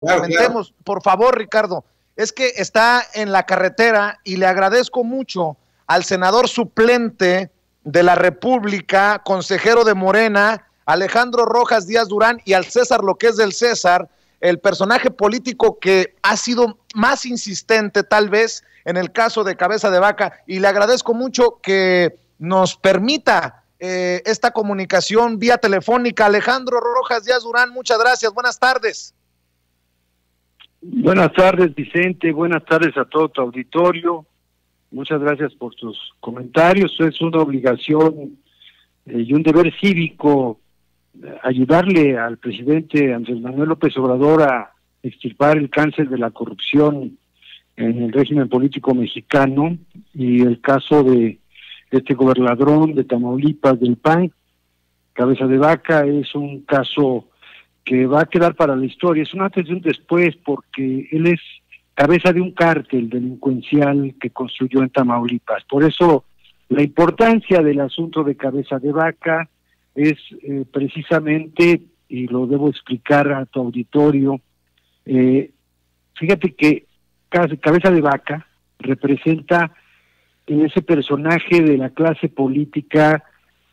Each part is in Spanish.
Claro, claro. comentemos. Por favor, Ricardo, es que está en la carretera y le agradezco mucho al senador suplente de la República, consejero de Morena, Alejandro Rojas Díaz Durán, y al César lo que es del César, el personaje político que ha sido más insistente tal vez en el caso de Cabeza de Vaca, y le agradezco mucho que nos permita esta comunicación vía telefónica. Alejandro Rojas Díaz Durán, muchas gracias, buenas tardes. Buenas tardes, Vicente, buenas tardes a todo tu auditorio. Muchas gracias por tus comentarios. Es una obligación y un deber cívico ayudarle al presidente Andrés Manuel López Obrador a extirpar el cáncer de la corrupción en el régimen político mexicano, y el caso de este gobernador de Tamaulipas del PAN, Cabeza de Vaca, es un caso que va a quedar para la historia. Es un antes y un después, porque él es cabeza de un cártel delincuencial que construyó en Tamaulipas. Por eso la importancia del asunto de Cabeza de Vaca es precisamente, y lo debo explicar a tu auditorio, fíjate que Cabeza de Vaca representa ese personaje de la clase política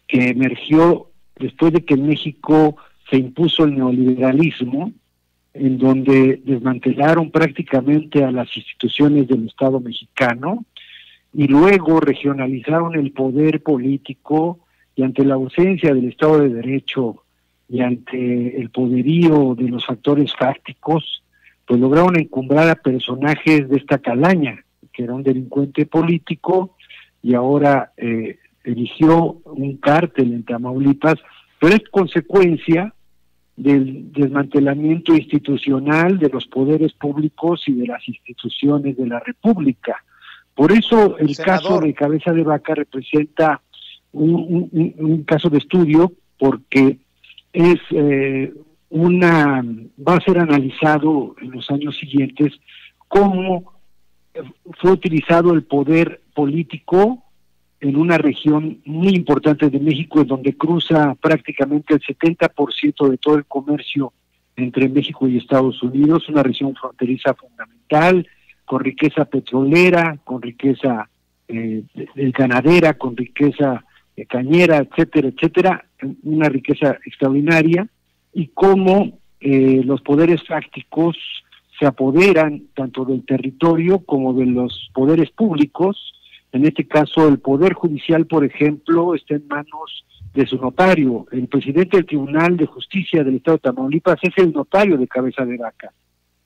que emergió después de que en México se impuso el neoliberalismo, en donde desmantelaron prácticamente a las instituciones del Estado mexicano y luego regionalizaron el poder político, y ante la ausencia del Estado de Derecho y ante el poderío de los factores fácticos, pues lograron encumbrar a personajes de esta calaña, que era un delincuente político y ahora eligió un cártel en Tamaulipas, pero es consecuencia del desmantelamiento institucional de los poderes públicos y de las instituciones de la República. Por eso el caso de Cabeza de Vaca representa un caso de estudio, porque es va a ser analizado en los años siguientes cómo fue utilizado el poder político en una región muy importante de México, en donde cruza prácticamente el 70% de todo el comercio entre México y Estados Unidos, una región fronteriza fundamental, con riqueza petrolera, con riqueza ganadera, con riqueza cañera, etcétera, etcétera, una riqueza extraordinaria, y cómo los poderes fácticos se apoderan tanto del territorio como de los poderes públicos. En este caso, el Poder Judicial, por ejemplo, está en manos de su notario. El presidente del Tribunal de Justicia del Estado de Tamaulipas es el notario de Cabeza de Vaca.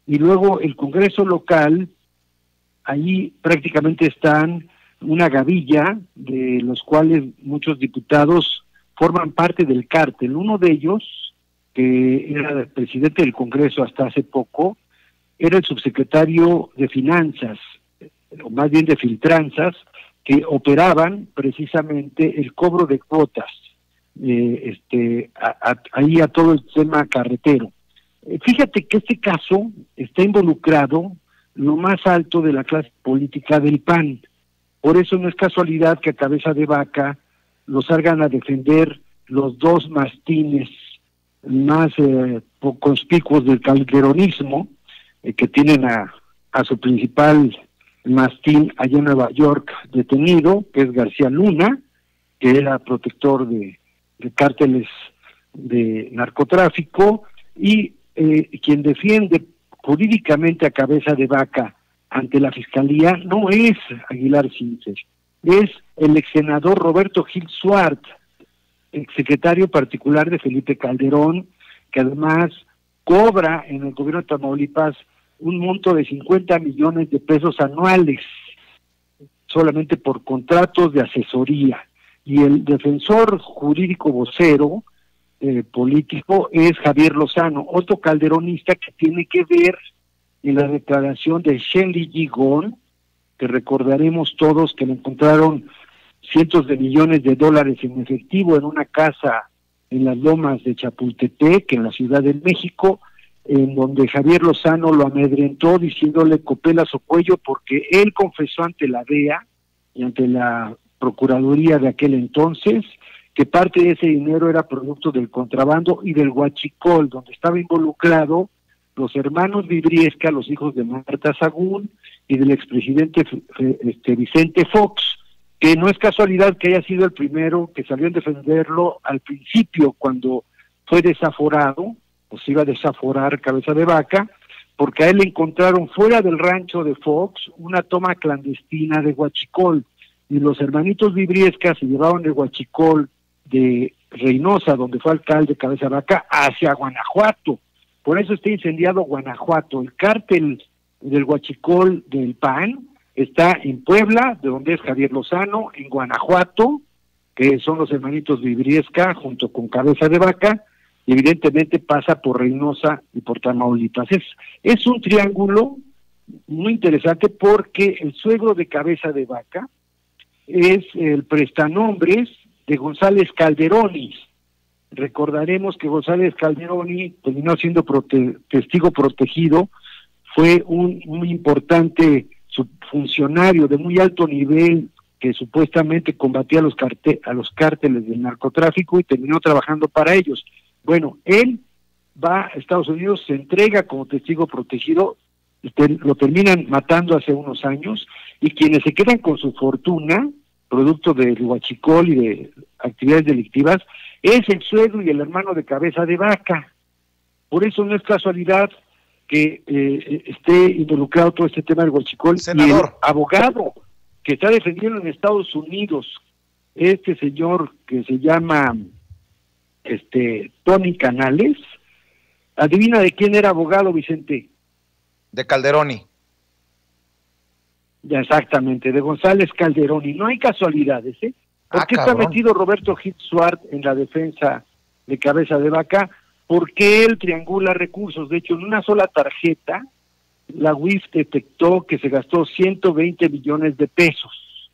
Y luego el Congreso local, ahí prácticamente están una gavilla, de los cuales muchos diputados forman parte del cártel. Uno de ellos, que era el presidente del Congreso hasta hace poco, era el subsecretario de Finanzas, o más bien de Filtranzas, que operaban precisamente el cobro de cuotas ahí a todo el tema carretero. Fíjate que este caso está involucrado lo más alto de la clase política del PAN. Por eso no es casualidad que a Cabeza de Vaca lo salgan a defender los dos mastines más conspicuos del calderonismo, que tienen a su principal mastín allá en Nueva York detenido, que es García Luna, que era protector de cárteles de narcotráfico, y quien defiende jurídicamente a Cabeza de Vaca ante la Fiscalía no es Aguilar Sincer, es el ex senador Roberto Gil Suart, ex secretario particular de Felipe Calderón, que además cobra en el gobierno de Tamaulipas un monto de 50 millones de pesos anuales, solamente por contratos de asesoría. Y el defensor jurídico vocero político es Javier Lozano, otro calderonista que tiene que ver en la declaración de Shenli Gigón, que recordaremos todos que le encontraron cientos de millones de dólares en efectivo en una casa en las lomas de Chapultepec, en la Ciudad de México, en donde Javier Lozano lo amedrentó diciéndole copela su cuello, porque él confesó ante la DEA y ante la Procuraduría de aquel entonces que parte de ese dinero era producto del contrabando y del huachicol, donde estaba involucrado los hermanos Vibriesca, los hijos de Marta Sagún y del expresidente Vicente Fox, que no es casualidad que haya sido el primero que salió a defenderlo al principio cuando fue desaforado, o se iba a desaforar Cabeza de Vaca, porque a él le encontraron fuera del rancho de Fox una toma clandestina de huachicol, y los hermanitos Vibriesca se llevaron el huachicol de Reynosa, donde fue alcalde Cabeza de Vaca, hacia Guanajuato. Por eso está incendiado Guanajuato. El cártel del huachicol del PAN está en Puebla, de donde es Javier Lozano, en Guanajuato, que son los hermanitos Vibriesca, junto con Cabeza de Vaca, y evidentemente pasa por Reynosa y por Tamaulipas. Es un triángulo muy interesante porque el suegro de Cabeza de Vaca es el prestanombres de González Calderoni. Recordaremos que González Calderoni terminó siendo testigo protegido, fue un muy importante funcionario de muy alto nivel que supuestamente combatía a los cárteles del narcotráfico y terminó trabajando para ellos. Bueno, él va a Estados Unidos, se entrega como testigo protegido, lo terminan matando hace unos años, y quienes se quedan con su fortuna, producto del huachicol y de actividades delictivas, es el suegro y el hermano de Cabeza de Vaca. Por eso no es casualidad que esté involucrado todo este tema del huachicol. Senador. Y el abogado que está defendiendo en Estados Unidos, este señor que se llama Tony Canales, adivina de quién era abogado, Vicente. De Calderoni. Ya, exactamente, de González Calderoni. No hay casualidades, ¿eh? ¿Por qué está metido Roberto Gil Suart en la defensa de Cabeza de Vaca? Porque él triangula recursos. De hecho, en una sola tarjeta, la UIF detectó que se gastó 120 millones de pesos.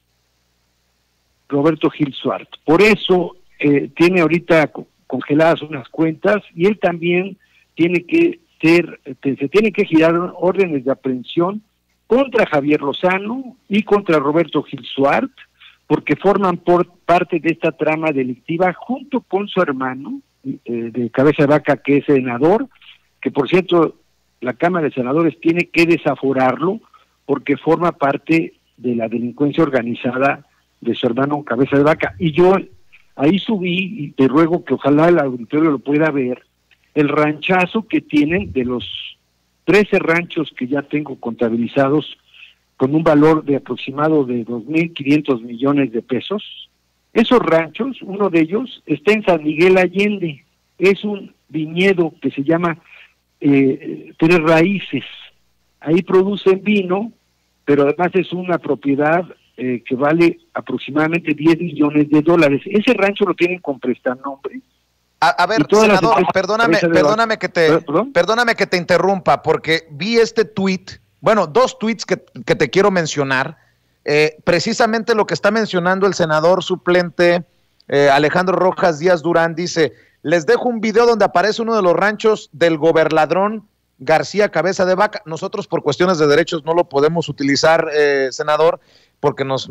Roberto Gil Suart. Por eso tiene ahorita congeladas unas cuentas, y él también tiene que se tiene que girar órdenes de aprehensión contra Javier Lozano y contra Roberto Gil Suart, porque forman parte de esta trama delictiva junto con su hermano de Cabeza de Vaca, que es senador, que por cierto la Cámara de Senadores tiene que desaforarlo porque forma parte de la delincuencia organizada de su hermano Cabeza de Vaca. Y yo ahí subí, y te ruego que ojalá el auditorio lo pueda ver, el ranchazo que tienen de los 13 ranchos que ya tengo contabilizados con un valor de aproximado de 2.500 millones de pesos. Esos ranchos, uno de ellos está en San Miguel Allende, es un viñedo que se llama Tres Raíces. Ahí producen vino, pero además es una propiedad que vale aproximadamente 10 millones de dólares. Ese rancho lo tienen con prestanombre. A ver, senador, perdóname que te interrumpa, porque vi este tuit, bueno, dos tuits que te quiero mencionar, precisamente lo que está mencionando el senador suplente Alejandro Rojas Díaz Durán. Dice: les dejo un video donde aparece uno de los ranchos del gobernadrón García Cabeza de Vaca. Nosotros por cuestiones de derechos no lo podemos utilizar, senador, porque nos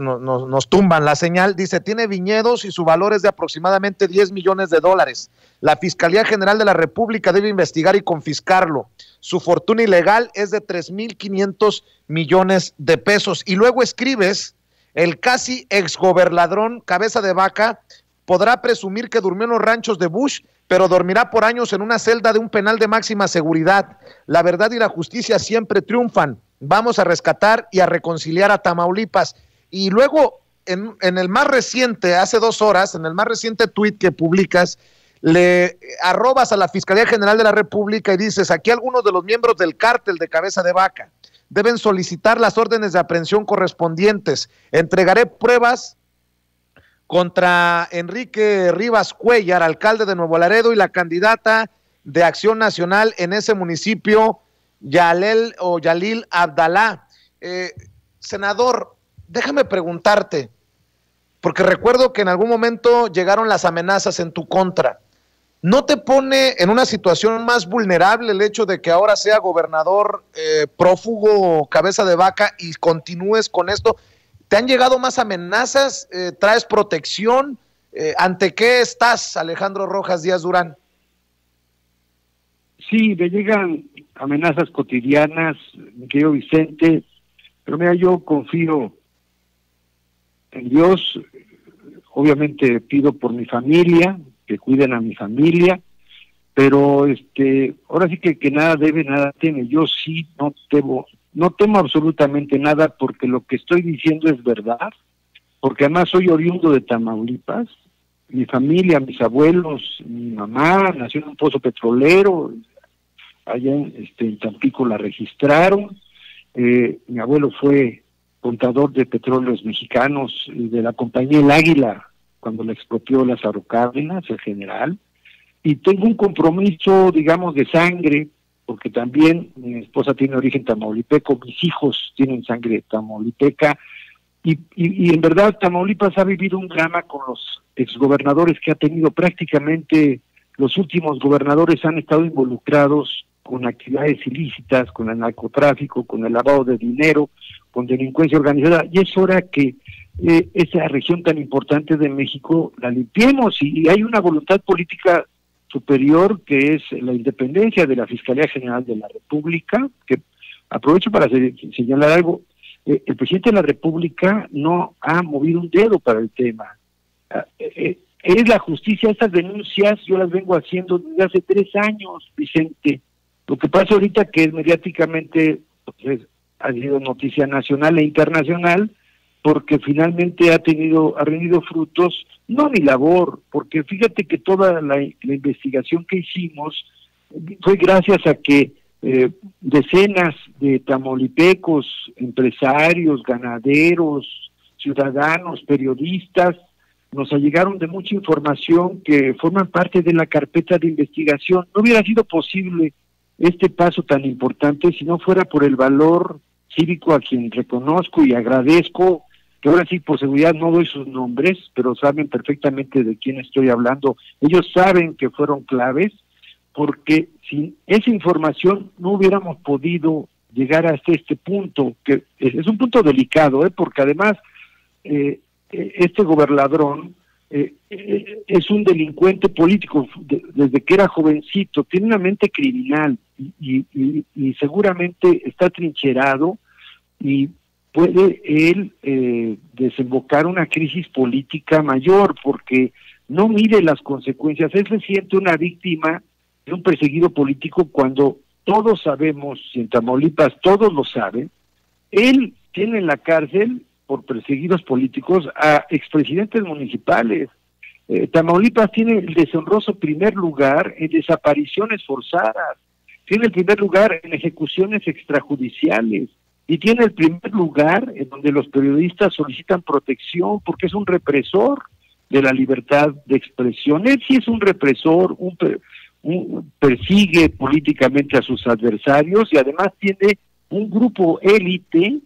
tumban la señal. Dice: tiene viñedos y su valor es de aproximadamente 10 millones de dólares. La Fiscalía General de la República debe investigar y confiscarlo. Su fortuna ilegal es de 3.500 millones de pesos. Y luego escribes: el casi exgobernadrón Cabeza de Vaca podrá presumir que durmió en los ranchos de Bush, pero dormirá por años en una celda de un penal de máxima seguridad. La verdad y la justicia siempre triunfan. Vamos a rescatar y a reconciliar a Tamaulipas. Y luego, en el más reciente, hace 2 horas, en el más reciente tuit que publicas, le arrobas a la Fiscalía General de la República y dices: aquí algunos de los miembros del cártel de Cabeza de Vaca deben solicitar las órdenes de aprehensión correspondientes. Entregaré pruebas contra Enrique Rivas Cuellar, alcalde de Nuevo Laredo, y la candidata de Acción Nacional en ese municipio, Yalil Abdalá. Senador, déjame preguntarte, porque recuerdo que en algún momento llegaron las amenazas en tu contra. ¿No te pone en una situación más vulnerable el hecho de que ahora sea gobernador prófugo Cabeza de Vaca y continúes con esto? ¿Te han llegado más amenazas? ¿Traes protección? ¿Ante qué estás, Alejandro Rojas Díaz Durán? Sí, me llegan amenazas cotidianas, mi querido Vicente, pero mira, yo confío en Dios, obviamente pido por mi familia, que cuiden a mi familia, pero ahora sí que nada debe, nada teme. Yo sí no temo absolutamente nada, porque lo que estoy diciendo es verdad, porque además soy oriundo de Tamaulipas, mi familia, mis abuelos, mi mamá nació en un pozo petrolero, allá en Tampico la registraron, mi abuelo fue contador de petróleos mexicanos de la compañía El Águila, cuando la expropió Lázaro Cárdenas, el general, y tengo un compromiso, digamos, de sangre, porque también mi esposa tiene origen tamaulipeco, mis hijos tienen sangre tamaulipeca, y en verdad Tamaulipas ha vivido un drama con los exgobernadores que ha tenido. Prácticamente los últimos gobernadores han estado involucrados con actividades ilícitas, con el narcotráfico, con el lavado de dinero, con delincuencia organizada, y es hora que esa región tan importante de México la limpiemos, y hay una voluntad política superior, que es la independencia de la Fiscalía General de la República, que aprovecho para señalar algo. El presidente de la República no ha movido un dedo para el tema. Es la justicia. Estas denuncias yo las vengo haciendo desde hace 3 años, Vicente. Lo que pasa ahorita que es mediáticamente, pues, ha sido noticia nacional e internacional, porque finalmente ha rendido frutos, no mi labor, porque fíjate que toda la investigación que hicimos fue gracias a que decenas de tamaulipecos, empresarios, ganaderos, ciudadanos, periodistas, nos allegaron de mucha información que forman parte de la carpeta de investigación. No hubiera sido posible este paso tan importante si no fuera por el valor cívico, a quien reconozco y agradezco, que ahora sí por seguridad no doy sus nombres, pero saben perfectamente de quién estoy hablando. Ellos saben que fueron claves, porque sin esa información no hubiéramos podido llegar hasta este punto, que es un punto delicado, porque además este gobernadrón es un delincuente político desde que era jovencito, tiene una mente criminal y seguramente está trincherado, y puede él desembocar una crisis política mayor, porque no mide las consecuencias. Él se siente una víctima de un perseguido político, cuando todos sabemos, y en Tamaulipas todos lo saben, él tiene en la cárcel por perseguidos políticos a expresidentes municipales. Tamaulipas tiene el deshonroso primer lugar en desapariciones forzadas, tiene el primer lugar en ejecuciones extrajudiciales, y tiene el primer lugar en donde los periodistas solicitan protección, porque es un represor de la libertad de expresión. Él sí es un represor, persigue políticamente a sus adversarios, y además tiene un grupo élite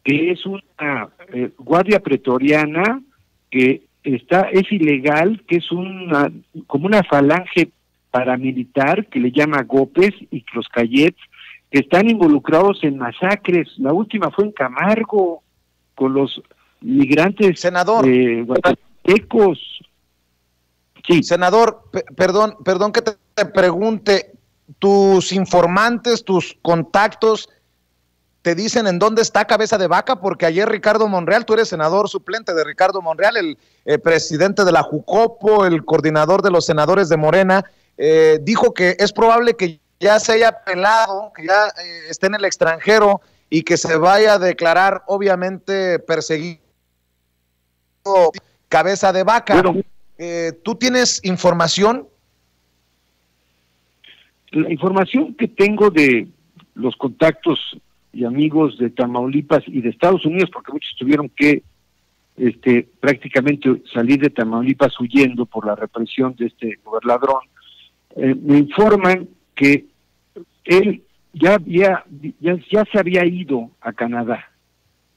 que es una guardia pretoriana que es ilegal, que es como una falange paramilitar que le llama Gópez, y los Cayets, que están involucrados en masacres. La última fue en Camargo, con los migrantes guatemaltecos. Sí. Senador, perdón que te pregunte, ¿tus informantes, tus contactos te dicen en dónde está Cabeza de Vaca? Porque ayer Ricardo Monreal, tú eres senador suplente de Ricardo Monreal, el presidente de la Jucopo, el coordinador de los senadores de Morena, dijo que es probable que ya se haya apelado, que ya esté en el extranjero y que se vaya a declarar obviamente perseguido Cabeza de Vaca. Bueno, ¿tú tienes información? La información que tengo de los contactos y amigos de Tamaulipas y de Estados Unidos, porque muchos tuvieron que prácticamente salir de Tamaulipas huyendo por la represión de este gobernador, me informan que él ya se había ido a Canadá,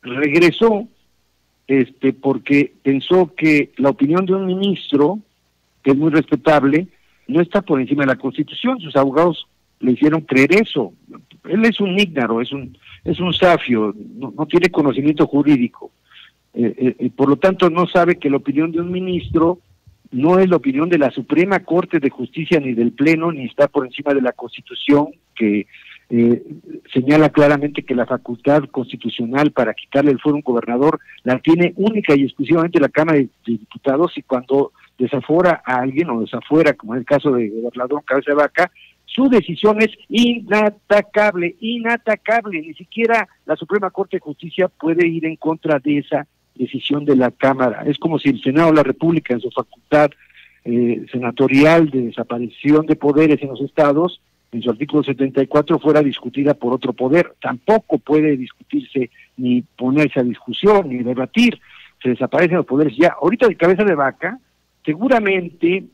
regresó porque pensó que la opinión de un ministro, que es muy respetable, no está por encima de la Constitución. Sus abogados le hicieron creer eso. Él es un ígnaro, es un zafio, no tiene conocimiento jurídico, por lo tanto no sabe que la opinión de un ministro no es la opinión de la Suprema Corte de Justicia, ni del Pleno, ni está por encima de la Constitución, que señala claramente que la facultad constitucional para quitarle el fuero a un gobernador la tiene única y exclusivamente la Cámara de Diputados, y cuando desafora a alguien o desafuera, como en el caso de gobernador Cabeza de Vaca, su decisión es inatacable, ni siquiera la Suprema Corte de Justicia puede ir en contra de esa decisión de la Cámara. Es como si el Senado de la República, en su facultad senatorial de desaparición de poderes en los estados, en su artículo 74, fuera discutida por otro poder. Tampoco puede discutirse, ni ponerse a discusión, ni debatir. Se desaparecen los poderes ya. Ahorita de Cabeza de Vaca, seguramente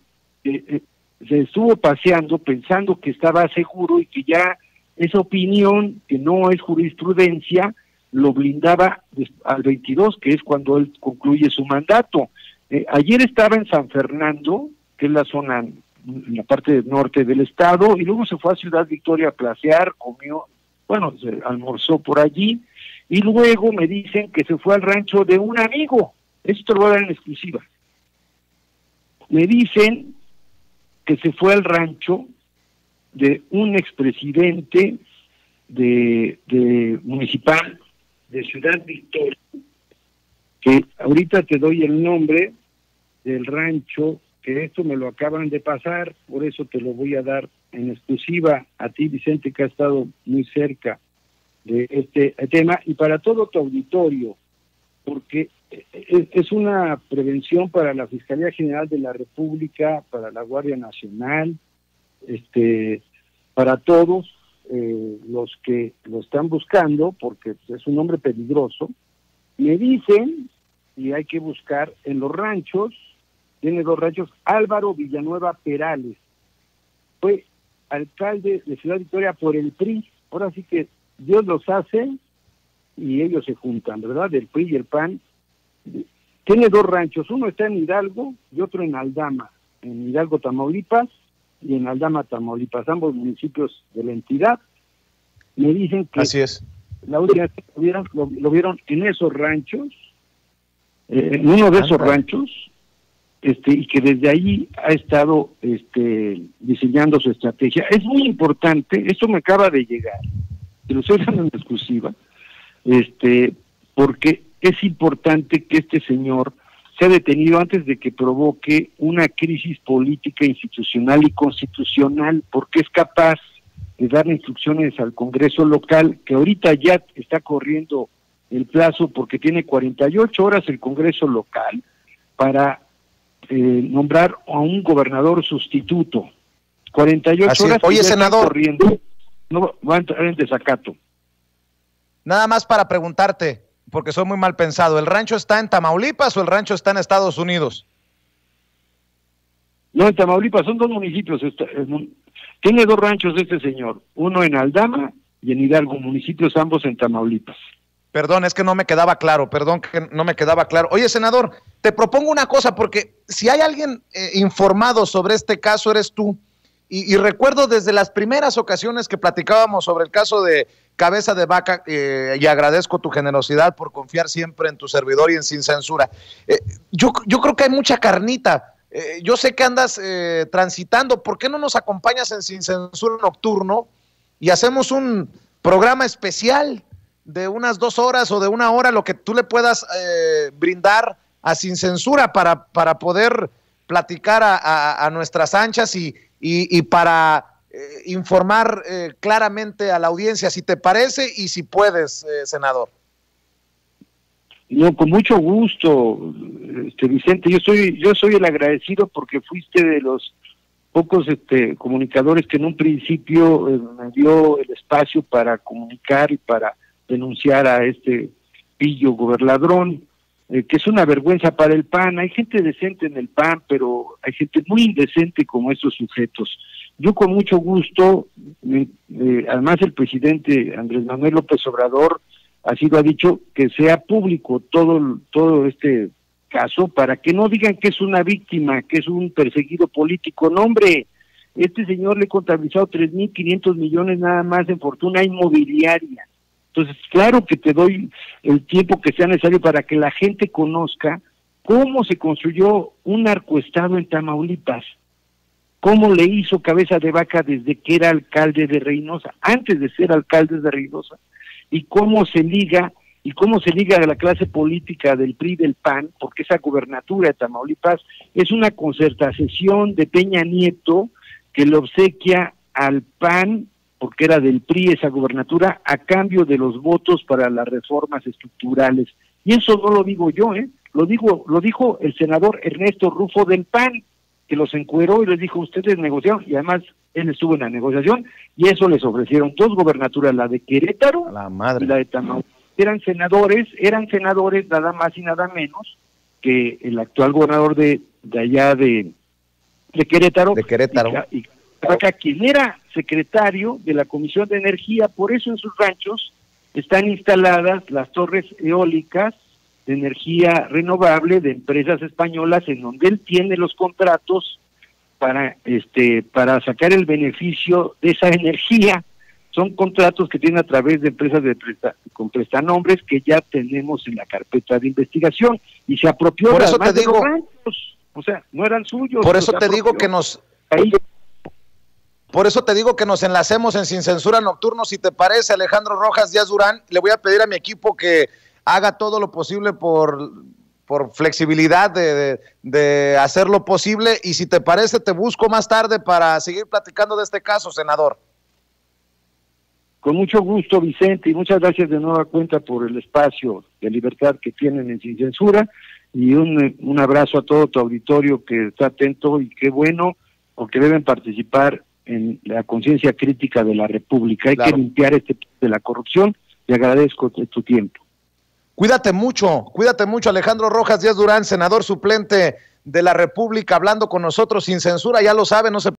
se estuvo paseando pensando que estaba seguro y que ya esa opinión, que no es jurisprudencia, lo blindaba al 22, que es cuando él concluye su mandato. Ayer estaba en San Fernando, que es la zona, en la parte norte del estado, y luego se fue a Ciudad Victoria a placear, comió, bueno, se almorzó por allí, y luego me dicen que se fue al rancho de un amigo. Esto lo voy a dar en exclusiva. Me dicen que se fue al rancho de un expresidente de municipal de Ciudad Victoria, que ahorita te doy el nombre del rancho, que esto me lo acaban de pasar, por eso te lo voy a dar en exclusiva a ti, Vicente, que ha estado muy cerca de este tema, y para todo tu auditorio, porque es una prevención para la Fiscalía General de la República, para la Guardia Nacional, para todos los que lo están buscando, porque es un hombre peligroso. Me dicen, y hay que buscar en los ranchos, tiene 2 ranchos, Álvaro Villanueva Perales, fue alcalde de Ciudad Victoria por el PRI. Ahora sí que Dios los hace y ellos se juntan, ¿verdad? El PRI y el PAN. Tiene 2 ranchos, uno está en Hidalgo y otro en Aldama, en Hidalgo, Tamaulipas, y en Aldama, Tamaulipas, ambos municipios de la entidad. Me dicen que así es. La última vez que lo vieron en esos ranchos, en uno de esos ranchos, y que desde ahí ha estado diseñando su estrategia. Es muy importante, esto me acaba de llegar, te lo estoy dando en exclusiva, porque es importante que este señor sea detenido antes de que provoque una crisis política, institucional y constitucional, porque es capaz de dar instrucciones al Congreso local, que ahorita ya está corriendo el plazo, porque tiene 48 horas el Congreso local para nombrar a un gobernador sustituto. 48 así horas. Oye, senador, corriendo, no va a entrar en desacato. Nada más para preguntarte, porque soy muy mal pensado, ¿el rancho está en Tamaulipas o el rancho está en Estados Unidos? No, en Tamaulipas, son 2 municipios. Tiene 2 ranchos este señor, uno en Aldama y en Hidalgo, municipios ambos en Tamaulipas. Perdón, es que no me quedaba claro, Oye, senador, te propongo una cosa, porque si hay alguien informado sobre este caso, eres tú. Y recuerdo desde las primeras ocasiones que platicábamos sobre el caso de Cabeza de Vaca, y agradezco tu generosidad por confiar siempre en tu servidor y en Sin Censura. Yo creo que hay mucha carnita. Yo sé que andas transitando. ¿Por qué no nos acompañas en Sin Censura Nocturno y hacemos un programa especial de unas 2 horas o de 1 hora, lo que tú le puedas brindar a Sin Censura para poder platicar a nuestras anchas y para informar claramente a la audiencia, si te parece y si puedes, senador? No, con mucho gusto, Vicente. Yo soy el agradecido, porque fuiste de los pocos comunicadores que en un principio me dio el espacio para comunicar y para denunciar a este pillo gobernadrón, que es una vergüenza para el PAN. Hay gente decente en el PAN, pero hay gente muy indecente como estos sujetos. Yo con mucho gusto, además el presidente Andrés Manuel López Obrador así lo ha dicho, que sea público todo este caso, para que no digan que es una víctima, que es un perseguido político. No, hombre, este señor le he contabilizado 3.500 millones nada más en fortuna inmobiliaria. Entonces, claro que te doy el tiempo que sea necesario para que la gente conozca cómo se construyó un narcoestado en Tamaulipas. cómo le hizo cabeza de vaca desde que era alcalde de Reynosa, antes de ser alcalde de Reynosa, y cómo se liga a la clase política del PRI y del PAN, porque esa gubernatura de Tamaulipas es una concertación de Peña Nieto que le obsequia al PAN, porque era del PRI esa gubernatura, a cambio de los votos para las reformas estructurales. Y eso no lo digo yo, lo dijo el senador Ernesto Rufo del PAN, que los encueró y les dijo, ustedes negociaron, y además él estuvo en la negociación, y eso les ofrecieron 2 gubernaturas, la de Querétaro y la de Tamaulipas. Eran senadores nada más y nada menos que el actual gobernador de allá de Querétaro. De Querétaro. Y quien era secretario de la Comisión de Energía. Por eso en sus ranchos están instaladas las torres eólicas de energía renovable de empresas españolas, en donde él tiene los contratos para sacar el beneficio de esa energía. Son contratos que tiene a través de empresas con prestanombres que ya tenemos en la carpeta de investigación, y se apropió por eso te digo, de los ranchos, o sea, no eran suyos. Por eso te digo que Por eso te digo que nos enlacemos en Sin Censura Nocturno, si te parece, Alejandro Rojas Díaz Durán. Le voy a pedir a mi equipo que haga todo lo posible por flexibilidad de hacer lo posible, y si te parece te busco más tarde para seguir platicando de este caso, senador. Con mucho gusto, Vicente, y muchas gracias de nueva cuenta por el espacio de libertad que tienen en Sin Censura, y un abrazo a todo tu auditorio que está atento, y qué bueno, porque deben participar en la conciencia crítica de la República. Hay que limpiar de la corrupción, y agradezco tu tiempo. Cuídate mucho, Alejandro Rojas Díaz Durán, senador suplente de la República, hablando con nosotros sin censura, ya lo sabe, no se